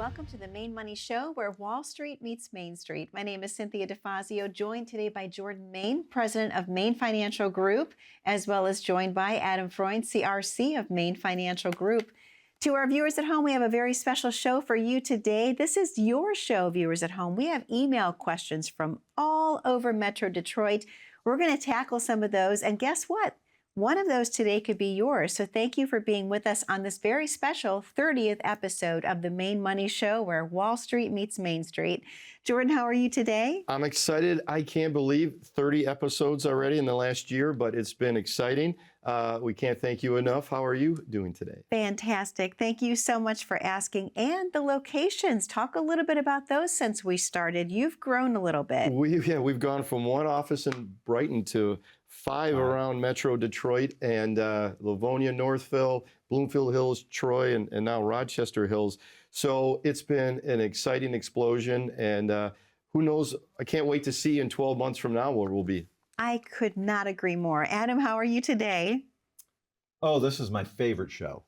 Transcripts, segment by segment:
Welcome to the Main Money Show, where Wall Street meets Main Street. My name is Cynthia DeFazio, joined today by Jordan Main, president of Main Financial Group, as well as joined by Adam Freund, CRC of Main Financial Group. To our viewers at home, we have a very special show for you today. This is your show, viewers at home. We have email questions from all over Metro Detroit. We're going to tackle some of those, and guess what? One of those today could be yours. So thank you for being with us on this very special 30th episode of the Main Money Show, where Wall Street meets Main Street. Jordan, how are you today? I'm excited. I can't believe 30 episodes already in the last year, but it's been exciting. We can't thank you enough. How are you doing today? Fantastic. Thank you so much for asking. And the locations, talk a little bit about those since we started. You've grown a little bit. We've gone from one office in Brighton to 5 around Metro Detroit and Livonia, Northville, Bloomfield Hills, Troy, and now Rochester Hills. So it's been an exciting explosion, and who knows, I can't wait to see in 12 months from now where we'll be. I could not agree more. Adam, how are you today? Oh, this is my favorite show.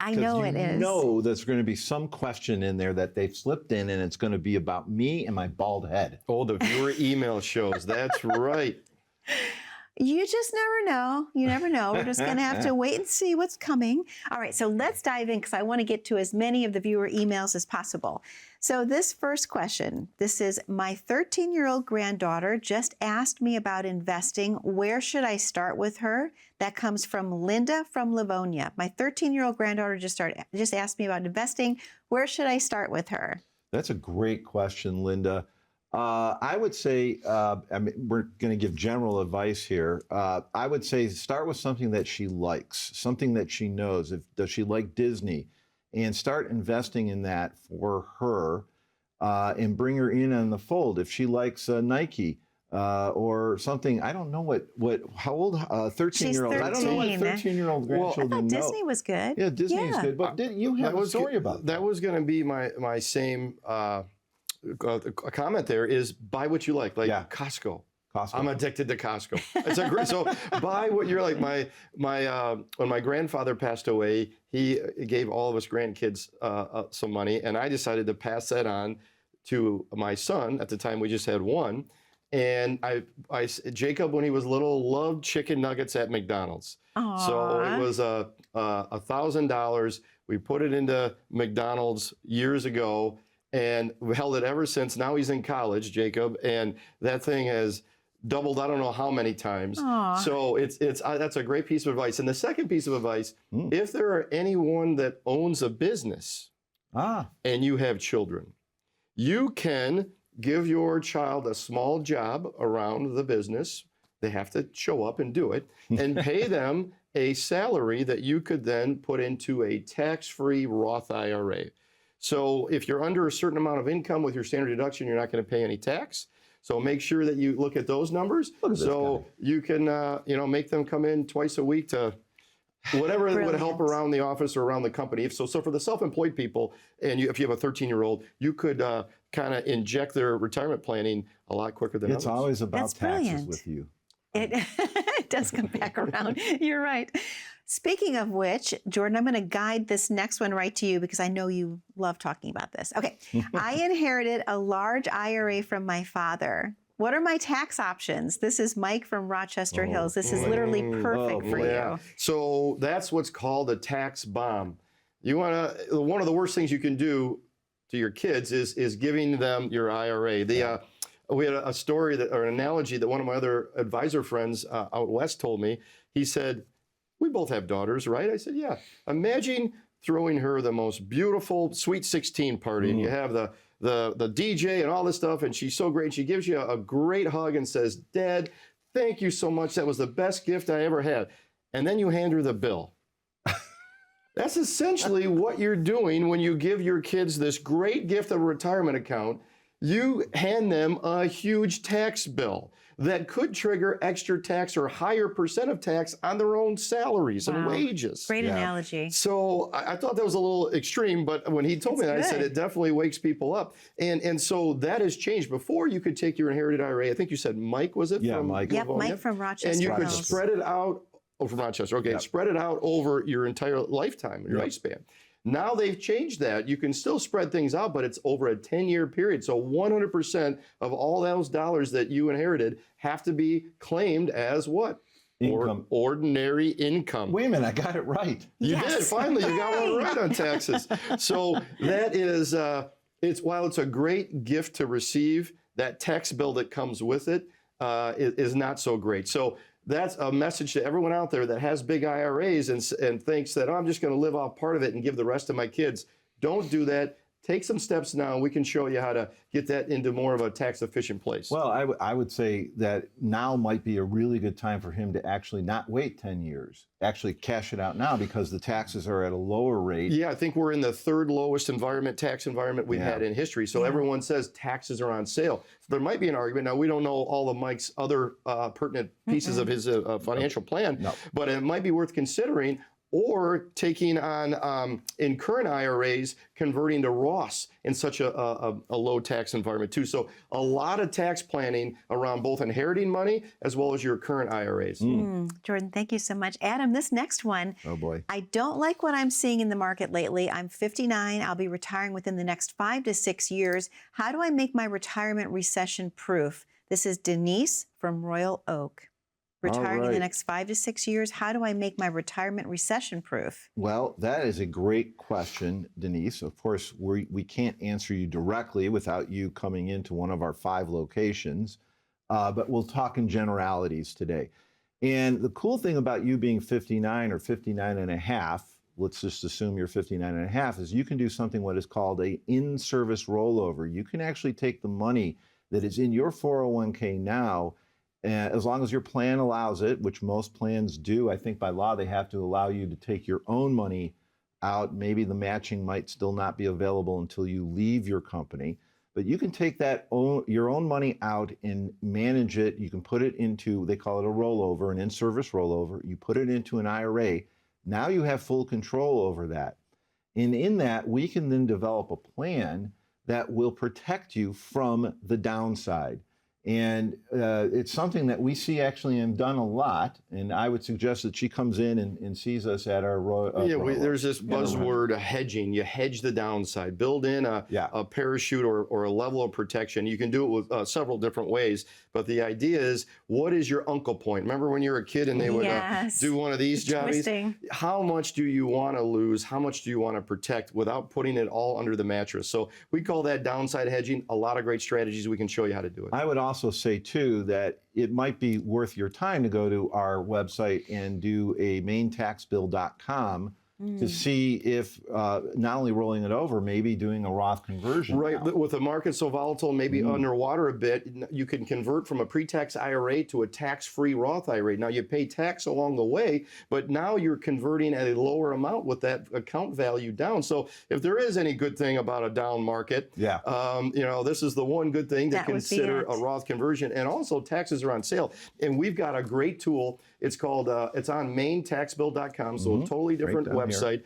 I know it is. You know there's going to be some question in there that they've slipped in, and it's going to be about me and my bald head. Oh, the viewer email shows. That's right. You just never know. You never know. We're just going to have to wait and see what's coming. All right, so let's dive in because I want to get to as many of the viewer emails as possible. So this first question, this is, my 13-year-old granddaughter just asked me about investing. Where should I start with her? That comes from Linda from Livonia. My 13-year-old granddaughter just asked me about investing. Where should I start with her? That's a great question, Linda. I would say, we're going to give general advice here. I would say start with something that she likes, something that she knows. Does she like Disney? And start investing in that for her and bring her in on the fold. If she likes Nike or something, I don't know how old, 13-year-old. I don't know what 13-year-old grandchildren know. I thought Disney was good. Yeah, Disney is good. But you have a story about that. That was going to be my same a comment there is buy what you like Costco. I'm addicted to Costco. It's a great, so buy what you're like. When my grandfather passed away, he gave all of us grandkids some money, and I decided to pass that on to my son. At the time, we just had one, and Jacob, when he was little, loved chicken nuggets at McDonald's. Aww. So it was $1,000. We put it into McDonald's years ago, and we held it ever since. Now he's in college, Jacob, and that thing has doubled I don't know how many times. Aww. So that's a great piece of advice. And the second piece of advice, if there are anyone that owns a business and you have children, you can give your child a small job around the business. They have to show up and do it, and pay them a salary that you could then put into a tax-free Roth IRA. So if you're under a certain amount of income with your standard deduction, you're not going to pay any tax. So make sure that you look at those numbers. So you can, make them come in twice a week to whatever would help around the office or around the company. So for the self-employed people, and if you have a 13-year-old, you could kind of inject their retirement planning a lot quicker than others. It's always about taxes with you. It does come back around. You're right. Speaking of which, Jordan, I'm going to guide this next one right to you because I know you love talking about this. Okay. I inherited a large IRA from my father. What are my tax options? This is Mike from Rochester Hills. This is literally perfect for you. So that's what's called a tax bomb. One of the worst things you can do to your kids is giving them your IRA. We had a story or an analogy that one of my other advisor friends out west told me. He said, we both have daughters, right? I said, yeah. Imagine throwing her the most beautiful Sweet 16 party, and you have the DJ and all this stuff, and she's so great. She gives you a great hug and says, Dad, thank you so much. That was the best gift I ever had. And then you hand her the bill. That's essentially what you're doing when you give your kids this great gift of a retirement account. You hand them a huge tax bill that could trigger extra tax or higher percent of tax on their own salaries and wages. Great analogy. So I thought that was a little extreme, but when he told me that, I said it definitely wakes people up. And so that has changed. Before, you could take your inherited IRA. I think you said Mike, was it? Yeah, Mike. Yep, Mike from Rochester. And you could spread it out, from Rochester, okay, spread it out over your entire lifetime, your lifespan. Now they've changed that. You can still spread things out, but it's over a 10-year period. So 100% of all those dollars that you inherited have to be claimed as what? Income. Ordinary income. Wait a minute, I got it right. You Yes. did. Finally, you got one right on taxes. So that is, while it's a great gift to receive, that tax bill that comes with it is not so great. So that's a message to everyone out there that has big IRAs and thinks that, oh, I'm just going to live off part of it and give the rest to my kids. Don't do that. Take some steps now, and we can show you how to get that into more of a tax-efficient place. Well, I would say that now might be a really good time for him to actually not wait 10 years, actually cash it out now because the taxes are at a lower rate. Yeah, I think we're in the third lowest tax environment we've had in history. So everyone says taxes are on sale. So there might be an argument. Now, we don't know all of Mike's other pertinent pieces of his financial plan, but it might be worth considering, or taking on, in current IRAs, converting to Roths in such a low tax environment too. So a lot of tax planning around both inheriting money as well as your current IRAs. Jordan, thank you so much. Adam, this next one. Oh boy. I don't like what I'm seeing in the market lately. I'm 59. I'll be retiring within the next 5 to 6 years. How do I make my retirement recession proof? This is Denise from Royal Oak. Retiring in the next 5 to 6 years. How do I make my retirement recession proof? Well, that is a great question, Denise. Of course, we can't answer you directly without you coming into one of our 5 locations, but we'll talk in generalities today. And the cool thing about you being 59 or 59 and a half, let's just assume you're 59 and a half, is you can do something what is called a in-service rollover. You can actually take the money that is in your 401k now, as long as your plan allows it, which most plans do. I think by law they have to allow you to take your own money out. Maybe the matching might still not be available until you leave your company. But you can take your own money out and manage it. You can put it into, they call it a rollover, an in-service rollover. You put it into an IRA. Now you have full control over that. And in that, we can then develop a plan that will protect you from the downside. And it's something that we see actually done a lot. And I would suggest that she comes in and sees us at our there's this buzzword, hedging. You hedge the downside. Build in a parachute or a level of protection. You can do it with several different ways. But the idea is, what is your uncle point? Remember when you were a kid and they would do one of these jobbies? How much do you want to lose? How much do you want to protect without putting it all under the mattress? So we call that downside hedging. A lot of great strategies. We can show you how to do it. I would also say, too, that it might be worth your time to go to our website and do a maintaxbill.com to see if not only rolling it over, maybe doing a Roth conversion. Right, now. with the market so volatile, maybe underwater a bit, you can convert from a pre-tax IRA to a tax-free Roth IRA. Now you pay tax along the way, but now you're converting at a lower amount with that account value down. So if there is any good thing about a down market, this is the one good thing to consider a Roth conversion. And also taxes are on sale. And we've got a great tool. It's called, it's on maintaxbill.com, so a totally different website.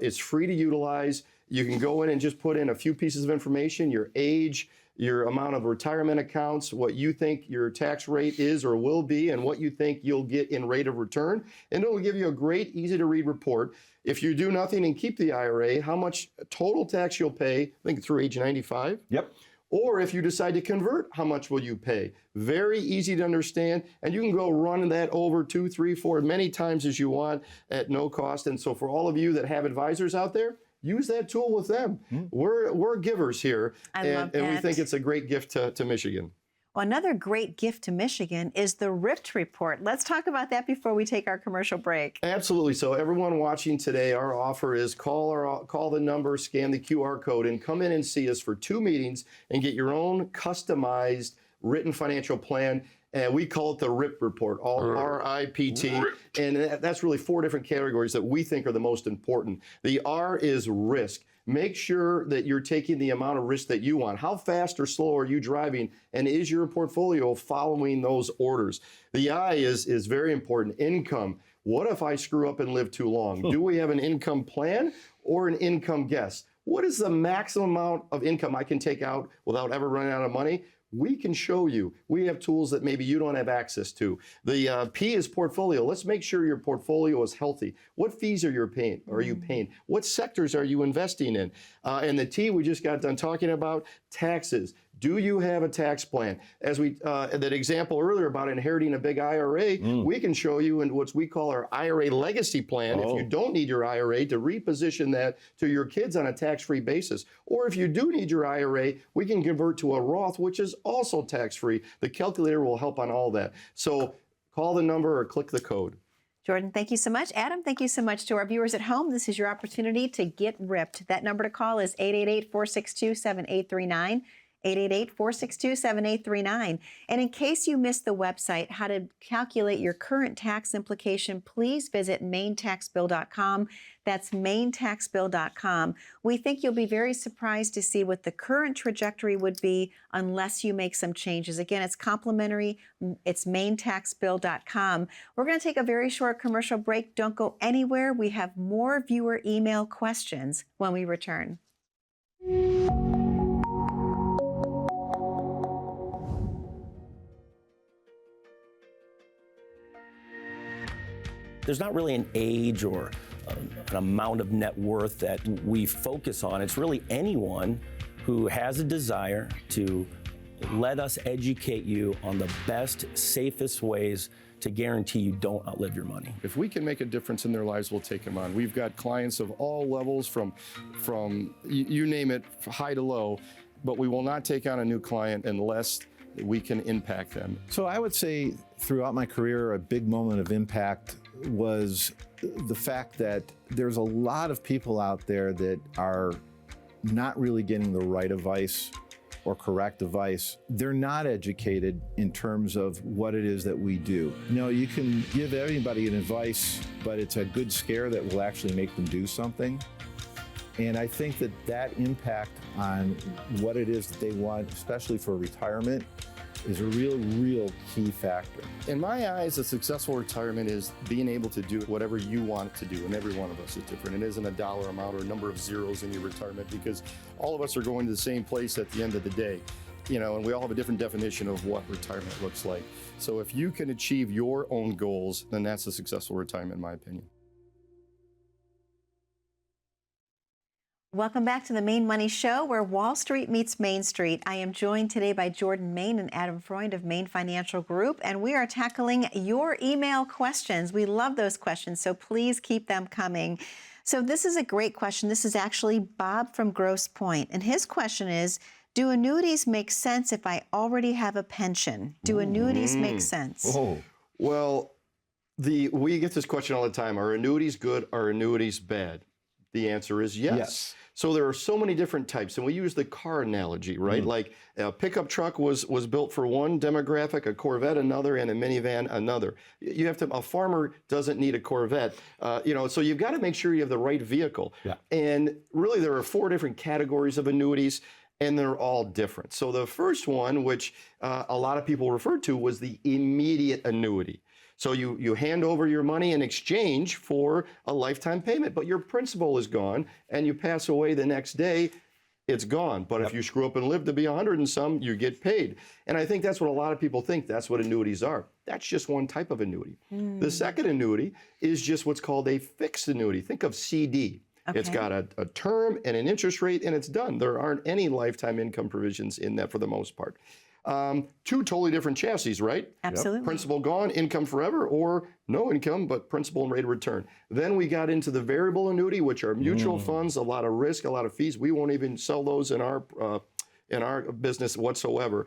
It's free to utilize. You can go in and just put in a few pieces of information, your age, your amount of retirement accounts, what you think your tax rate is or will be, and what you think you'll get in rate of return. And it'll give you a great, easy to read report. If you do nothing and keep the IRA, how much total tax you'll pay, I think through age 95. Yep. Or if you decide to convert, how much will you pay? Very easy to understand, and you can go run that over 2, 3, 4, many times as you want at no cost. And so for all of you that have advisors out there, use that tool with them. We're givers here, and we think it's a great gift to Michigan. Well, another great gift to Michigan is the RIPT report. Let's talk about that before we take our commercial break. Absolutely. So everyone watching today, our offer is call the number, scan the QR code, and come in and see us for 2 meetings and get your own customized written financial plan. And we call it the RIPT report, all R-I-P-T. And that's really 4 different categories that we think are the most important. The R is risk. Make sure that you're taking the amount of risk that you want. How fast or slow are you driving? And is your portfolio following those orders? The I is very important. Income. What if I screw up and live too long? Do we have an income plan or an income guess? What is the maximum amount of income I can take out without ever running out of money? We can show you. We have tools that maybe you don't have access to. The P is portfolio. Let's make sure your portfolio is healthy. What fees are you paying? What sectors are you investing in? And the T we just got done talking about, taxes. Do you have a tax plan? As we that example earlier about inheriting a big IRA, we can show you in what we call our IRA legacy plan. If you don't need your IRA, to reposition that to your kids on a tax-free basis. Or if you do need your IRA, we can convert to a Roth, which is also tax-free. The calculator will help on all that. So call the number or click the code. Jordan, thank you so much. Adam, thank you so much. To our viewers at home, this is your opportunity to get ripped. That number to call is 888-462-7839. 888-462-7839. And in case you missed the website, how to calculate your current tax implication, please visit maintaxbill.com. That's maintaxbill.com. We think you'll be very surprised to see what the current trajectory would be unless you make some changes. Again, it's complimentary. It's maintaxbill.com. We're going to take a very short commercial break. Don't go anywhere. We have more viewer email questions when we return. There's not really an age or an amount of net worth that we focus on. It's really anyone who has a desire to let us educate you on the best, safest ways to guarantee you don't outlive your money. If we can make a difference in their lives, we'll take them on. We've got clients of all levels, from you name it, high to low, but we will not take on a new client unless we can impact them. So I would say throughout my career, a big moment of impact was the fact that there's a lot of people out there that are not really getting the right advice or correct advice. They're not educated in terms of what it is that we do. You know, you can give everybody an advice, but it's a good scare that will actually make them do something. And I think that that impact on what it is that they want, especially for retirement, is a real key factor. In my eyes, a successful retirement is being able to do whatever you want it to do, and every one of us is different. It isn't a dollar amount or a number of zeros in your retirement, because all of us are going to the same place at the end of the day, you know, and we all have a different definition of what retirement looks like. So if you can achieve your own goals, then that's a successful retirement, in my opinion. Welcome back to the Main Money Show, where Wall Street meets Main Street. I am joined today by Jordan Main and Adam Freund of Main Financial Group, and we are tackling your email questions. We love those questions, so please keep them coming. So this is a great question. This is actually Bob from Grosse Pointe, and his question is, do annuities make sense if I already have a pension? Do annuities make sense? Oh, well, we get this question all the time. Are annuities good? Are annuities bad? The answer is yes. So there are so many different types, and we use the car analogy, right? Like a pickup truck was built for one demographic, a Corvette another, and a minivan another. You have to. A farmer doesn't need a Corvette, you know. So you've got to make sure you have the right vehicle. Yeah. And really, there are 4 different categories of annuities, and they're all different. So the first one, which a lot of people referred to, was the immediate annuity. So you hand over your money in exchange for a lifetime payment, but your principal is gone, and you pass away the next day, it's gone. But if you screw up and live to be 100 and some, you get paid. And I think that's what a lot of people think. That's what annuities are. That's just one type of annuity. The second annuity is just what's called a fixed annuity. Think of CD. Okay. It's got a term and an interest rate, and it's done. There aren't any lifetime income provisions in that for the most part. 2 totally different chassis, right? Absolutely. Principal gone, income forever, or no income, but principal and rate of return. Then we got into the variable annuity, which are mutual funds, a lot of risk, a lot of fees. We won't even sell those in our business whatsoever.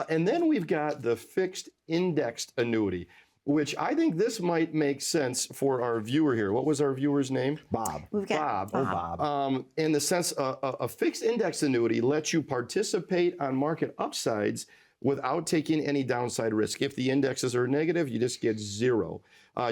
And then we've got the fixed indexed annuity, which I think this might make sense for our viewer here. What was our viewer's name? Bob. Bob. Oh, Bob. In the sense, a fixed index annuity lets you participate on market upsides without taking any downside risk. If the indexes are negative, you just get 0.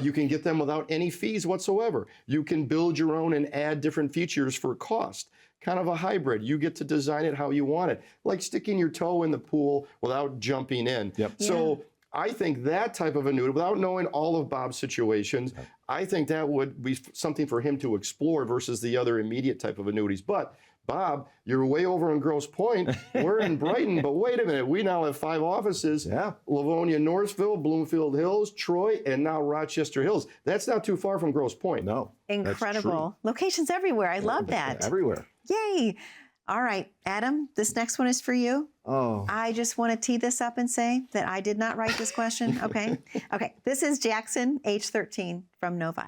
You can get them without any fees whatsoever. You can build your own and add different features for cost. Kind of a hybrid. You get to design it how you want it, like sticking your toe in the pool without jumping in. Yep. So I think that type of annuity, without knowing all of Bob's situations, I think that would be something for him to explore versus the other immediate type of annuities. But Bob, you're way over in Grosse Pointe. We're in Brighton, but wait a minute. We now have 5 offices. Yeah. Livonia, Northville, Bloomfield Hills, Troy, and now Rochester Hills. That's not too far from Grosse Pointe. No. that's Incredible. Locations everywhere. I love that. Everywhere. Yay. All right, Adam, this next one is for you. Oh. I just want to tee this up and say that I did not write this question. Okay. Okay. This is Jackson, age 13, from Novi.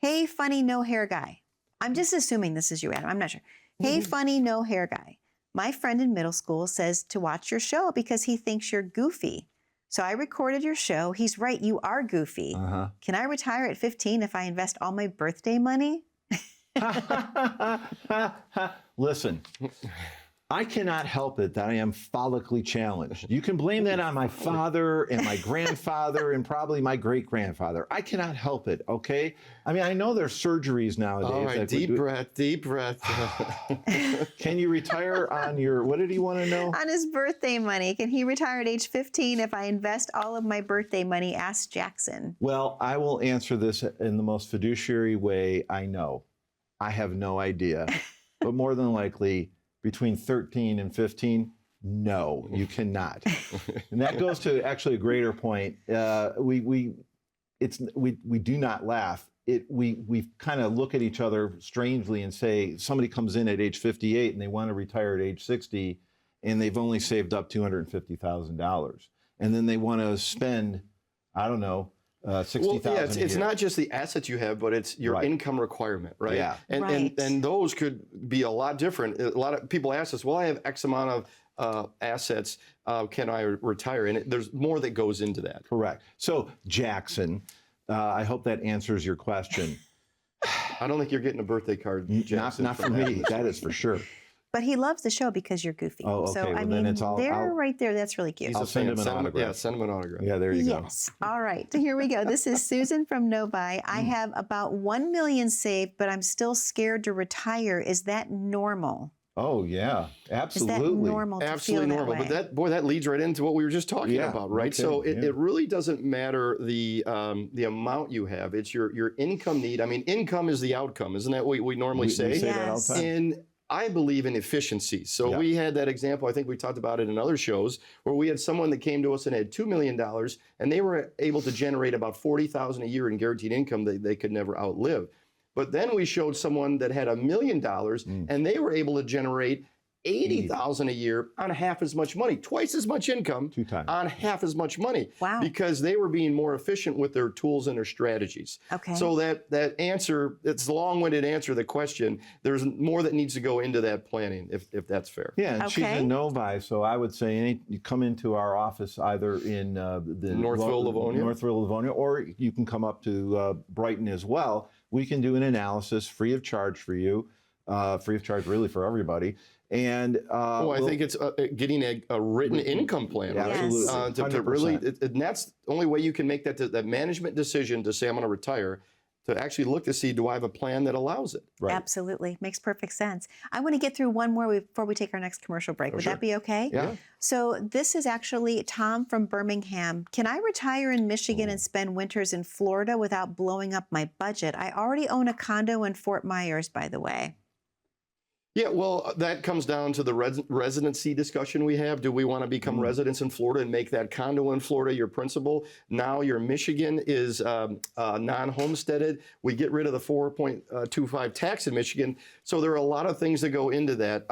Hey, funny no hair guy. I'm just assuming this is you, Adam. I'm not sure. Hey, funny no hair guy. My friend in middle school says to watch your show because he thinks you're goofy. So I recorded your show. He's right. You are goofy. Uh-huh. Can I retire at 15 if I invest all my birthday money? Listen, I cannot help it that I am follically challenged. You can blame that on my father and my grandfather and probably my great-grandfather. I cannot help it, okay? I mean, I know there's surgeries nowadays. All right, that deep breath, deep breath. Can you retire on your, what did he want to know? On his birthday money. Can he retire at age 15 if I invest all of my birthday money? Asked Jackson. Well, I will answer this in the most fiduciary way I know. I have no idea. But more than likely, between 13 and 15, no, you cannot. And that goes to actually a greater point. We do not laugh. We kind of look at each other strangely and say, somebody comes in at age 58 and they want to retire at age 60 and they've only saved up $250,000. And then they want to spend, I don't know, $60,000 Well, yeah, a it's year. not just the assets you have, but it's your Right. income requirement, right? Yeah. And, Right. and those could be a lot different. A lot of people ask us, well, I have X amount of assets. Can I retire? And there's more that goes into that. Correct. So, Jackson, I hope that answers your question. I don't think you're getting a birthday card, Jackson. Not for from that. me, that is for sure. But he loves the show because you're goofy. Oh, So, okay, I well, mean, then it's all- there, I'll- right there, that's really cute. He's I'll a send fan. him an autograph. Yeah, send him an autograph. Yeah, there you go. Yes. All right. Here we go. This is Susan from Novi. I have about 1 million saved, but I'm still scared to retire. Is that normal? Oh, yeah, Is that absolutely. normal to Absolutely feel normal. that way? But that leads right into what we were just talking Yeah, about, right? okay, So yeah. it really doesn't matter the amount you have. It's your income need. I mean, income is the outcome. Isn't that what we normally We say? say that all Yes. the time. And I believe in efficiency. So Yeah. we had that example, I think we talked about it in other shows, where we had someone that came to us and had $2 million and they were able to generate about $40,000 a year in guaranteed income that they could never outlive. But then we showed someone that had $1 million and they were able to generate $80,000 a year on half as much money, twice as much income 2 times. on half as much money. Wow. Because they were being more efficient with their tools and their strategies. Okay. So that answer, it's a long-winded answer to the question. There's more that needs to go into that planning, if that's fair. Yeah, and she's Okay. in Novi, so I would say you come into our office either in the Northville, Livonia. Northville, Livonia, or you can come up to Brighton as well. We can do an analysis free of charge for you, free of charge really for everybody. And Oh, I think it's getting a written income plan, Yeah, right? absolutely. To really, 100%. and that's the only way you can make that management decision to say I'm going to retire, to actually look to see, do I have a plan that allows it? right. Absolutely. Makes perfect sense. I want to get through one more before we take our next commercial break. Would sure. that be okay? Yeah. So this is actually Tom from Birmingham. Can I retire in Michigan and spend winters in Florida without blowing up my budget? I already own a condo in Fort Myers, by the way. Yeah, well, that comes down to the residency discussion we have. Do we want to become residents in Florida and make that condo in Florida your principal? Now your Michigan is non-homesteaded. We get rid of the 4.25 tax in Michigan. So there are a lot of things that go into that.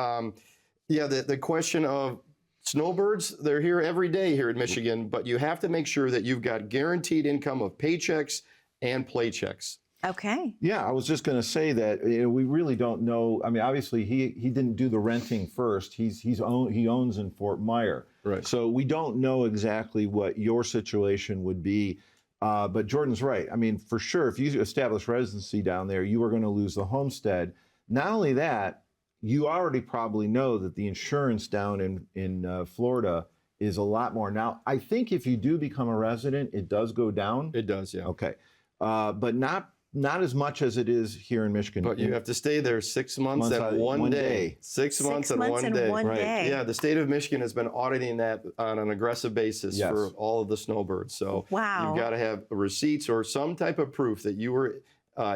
Yeah, the question of snowbirds, they're here every day here in Michigan, but you have to make sure that you've got guaranteed income of paychecks and playchecks. Okay. Yeah, I was just going to say that we really don't know. I mean, obviously he didn't do the renting first. He owns in Fort Myer, Right. So we don't know exactly what your situation would be. But Jordan's right. I mean, for sure, if you establish residency down there, you are going to lose the homestead. Not only that, you already probably know that the insurance down in Florida is a lot more. Now, I think if you do become a resident, it does go down. It does, yeah. Okay, but not not as much as it is here in Michigan. But you have to stay there 6 months and one day. 6 months and one day. Right. Yeah, the state of Michigan has been auditing that on an aggressive basis Yes. for all of the snowbirds. So Wow. you've got to have receipts or some type of proof that you were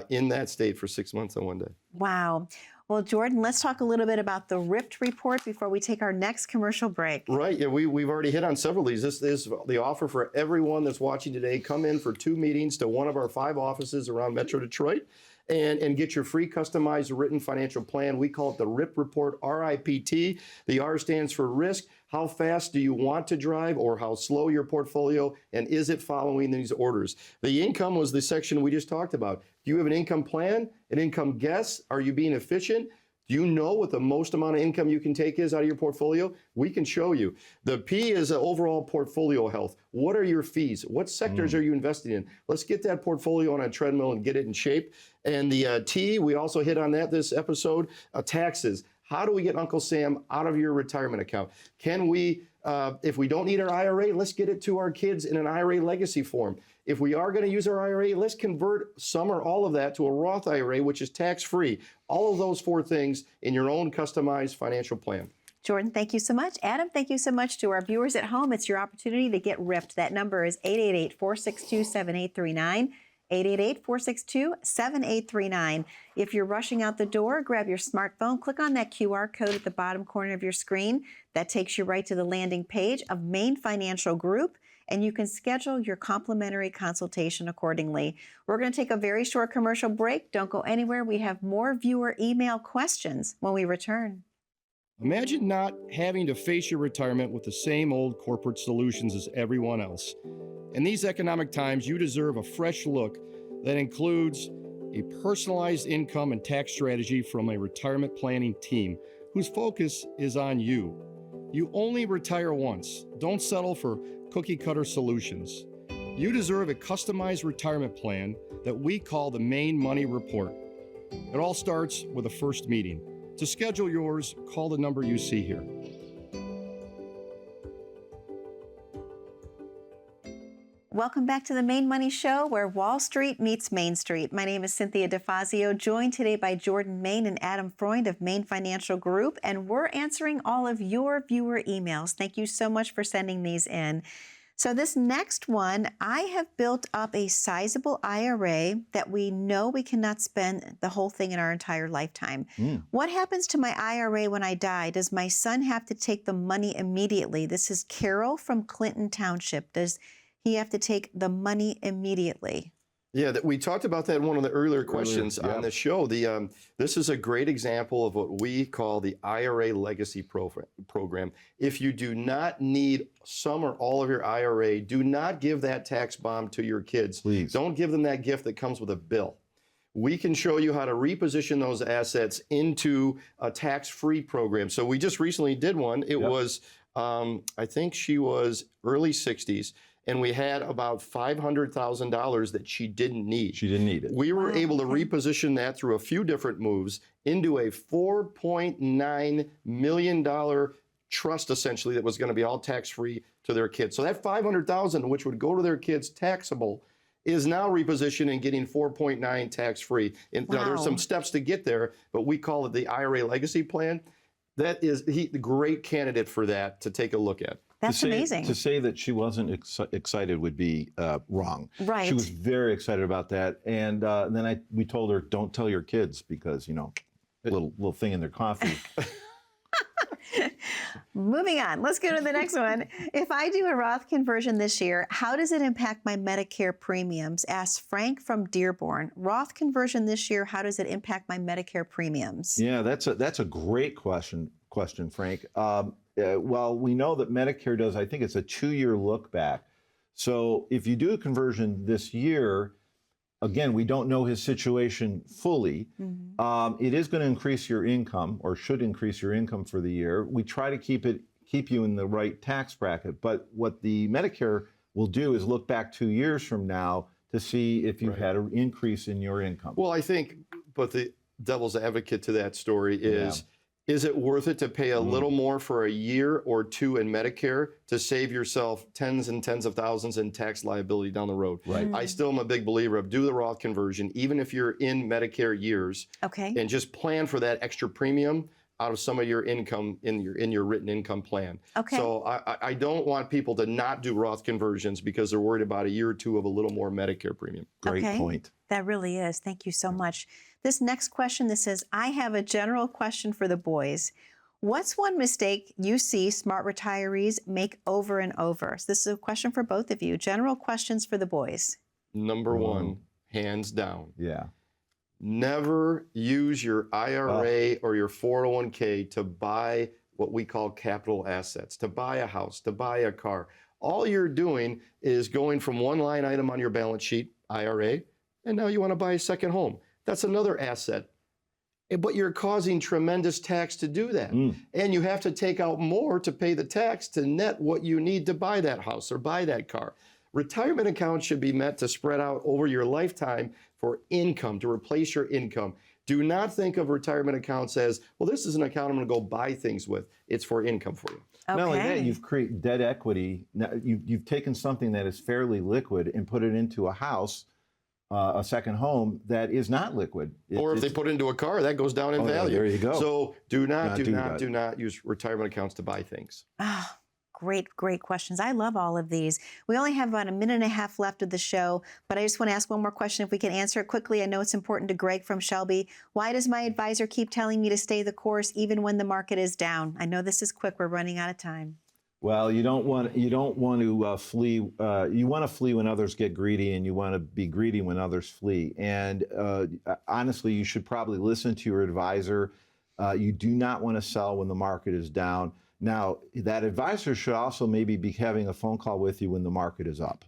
in that state for 6 months and one day. Wow. Well, Jordan, let's talk a little bit about the RIPT report before we take our next commercial break. Right. Yeah, we've already hit on several of these. This is the offer for everyone that's watching today. Come in for 2 meetings to one of our 5 offices around Metro Detroit and get your free customized written financial plan. We call it the RIP report, RIPT. The R stands for risk. How fast do you want to drive, or how slow your portfolio, and is it following these orders? The income was the section we just talked about. Do you have an income plan, an income guess? Are you being efficient? Do you know what the most amount of income you can take is out of your portfolio? We can show you. The P is overall portfolio health. What are your fees? What sectors are you investing in? Let's get that portfolio on a treadmill and get it in shape. And the T, we also hit on that this episode, taxes. How do we get Uncle Sam out of your retirement account? Can we, if we don't need our IRA, let's get it to our kids in an IRA legacy form. If we are going to use our IRA, let's convert some or all of that to a Roth IRA, which is tax-free. All of those 4 things in your own customized financial plan. Jordan, thank you so much. Adam, thank you so much. To our viewers at home, it's your opportunity to get RIPT. That number is 888-462-7839. 888-462-7839. If you're rushing out the door, grab your smartphone, click on that QR code at the bottom corner of your screen. That takes you right to the landing page of Main Financial Group, and you can schedule your complimentary consultation accordingly. We're going to take a very short commercial break. Don't go anywhere. We have more viewer email questions when we return. Imagine not having to face your retirement with the same old corporate solutions as everyone else. In these economic times, you deserve a fresh look that includes a personalized income and tax strategy from a retirement planning team whose focus is on you. You only retire once. Don't settle for cookie-cutter solutions. You deserve a customized retirement plan that we call the Main Money Report. It all starts with a first meeting. To schedule yours, call the number you see here. Welcome back to the Main Money Show, where Wall Street meets Main Street. My name is Cynthia DeFazio, joined today by Jordan Main and Adam Freund of Main Financial Group, and we're answering all of your viewer emails. Thank you so much for sending these in. So this next one, I have built up a sizable IRA that we know we cannot spend the whole thing in our entire lifetime. What happens to my IRA when I die? Does my son have to take the money immediately? This is Carol from Clinton Township. Does he have to take the money immediately? Yeah, we talked about that in one of the earlier questions on the show. This is a great example of what we call the IRA Legacy Program. If you do not need some or all of your IRA, do not give that tax bomb to your kids. Please. Don't give them that gift that comes with a bill. We can show you how to reposition those assets into a tax-free program. So we just recently did one. It was, I think she was early 60s. And we had about $500,000 that she didn't need. She didn't need it. We were able to reposition that through a few different moves into a $4.9 million trust, essentially, that was going to be all tax-free to their kids. So that $500,000, which would go to their kids taxable, is now repositioned and getting 4.9 tax-free. And now there's some steps to get there, but we call it the IRA Legacy Plan. That is the great candidate for that to take a look at. That's amazing. To say that she wasn't excited would be wrong. Right. She was very excited about that. And then we told her, don't tell your kids because, you know, a little thing in their coffee. Moving on, let's go to the next one. If I do a Roth conversion this year, how does it impact my Medicare premiums? Asked Frank from Dearborn. Roth conversion this year, how does it impact my Medicare premiums? Yeah, that's a great question, Frank. Well, we know that Medicare does, I think it's a 2-year look back. So if you do a conversion this year, again, we don't know his situation fully. It is going to increase your income, or should increase your income for the year. We try to keep you in the right tax bracket. But what the Medicare will do is look back 2 years from now to see if you've had an increase in your income. Well, I think, but the devil's advocate to that story is, Is it worth it to pay a little more for a year or two in Medicare to save yourself tens and tens of thousands in tax liability down the road? Right. I still am a big believer of do the Roth conversion, even if you're in Medicare years, Okay. and just plan for that extra premium out of some of your income in your written income plan. Okay. So I don't want people to not do Roth conversions because they're worried about a year or two of a little more Medicare premium. Great Okay. point. That really is. Thank you so much. This next question, this says, I have a general question for the boys. What's one mistake you see smart retirees make over and over? So this is a question for both of you. General questions for the boys. Number one, hands down. Yeah. Never use your IRA or your 401k to buy what we call capital assets, to buy a house, to buy a car. All you're doing is going from one line item on your balance sheet, IRA, and now you want to buy a second home. That's another asset. But you're causing tremendous tax to do that. And you have to take out more to pay the tax to net what you need to buy that house or buy that car. Retirement accounts should be meant to spread out over your lifetime for income, to replace your income. Do not think of retirement accounts as, well, this is an account I'm going to go buy things with. It's for income for you. Okay. Not only that, you've created debt equity. Now, you've taken something that is fairly liquid and put it into a house, a second home that is not liquid. Or if they put it into a car, that goes down in value. There you go. So do not that. use retirement accounts to buy things. Ah, great questions. I love all of these. We only have about a minute and a half left of the show, but I just want to ask one more question if we can answer it quickly. I know it's important to Greg from Shelby. Why does my advisor keep telling me to stay the course even when the market is down? I know this is quick. We're running out of time. Well, you don't want to flee. You want to flee when others get greedy, and you want to be greedy when others flee. And honestly, you should probably listen to your advisor. You do not want to sell when the market is down. Now, that advisor should also maybe be having a phone call with you when the market is up.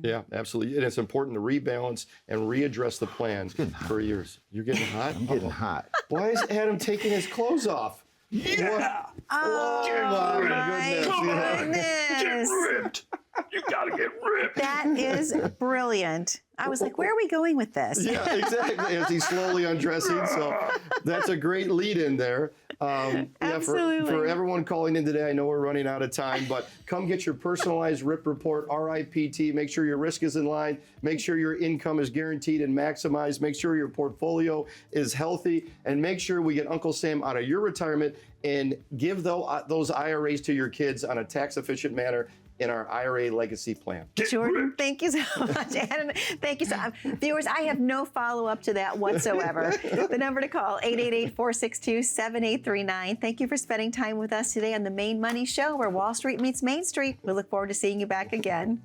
Yeah, absolutely. And it's important to rebalance and readdress the plan for years. You're getting hot? I'm getting hot. Why is Adam taking his clothes off? Yeah! Oh, my Get goodness. ripped! You gotta get ripped! That is brilliant. I was like, where are we going with this? Yeah, exactly. As he's slowly undressing. So that's a great lead in there. Absolutely. For everyone calling in today, I know we're running out of time, but come get your personalized RIP report, RIPT. Make sure your risk is in line. Make sure your income is guaranteed and maximized. Make sure your portfolio is healthy. And make sure we get Uncle Sam out of your retirement and give those IRAs to your kids on a tax-efficient manner in our IRA legacy plan. Jordan, thank you so much. Adam, thank you so much. Viewers, I have no follow-up to that whatsoever. The number to call, 888-462-7839. Thank you for spending time with us today on the Main Money Show, where Wall Street meets Main Street. We look forward to seeing you back again.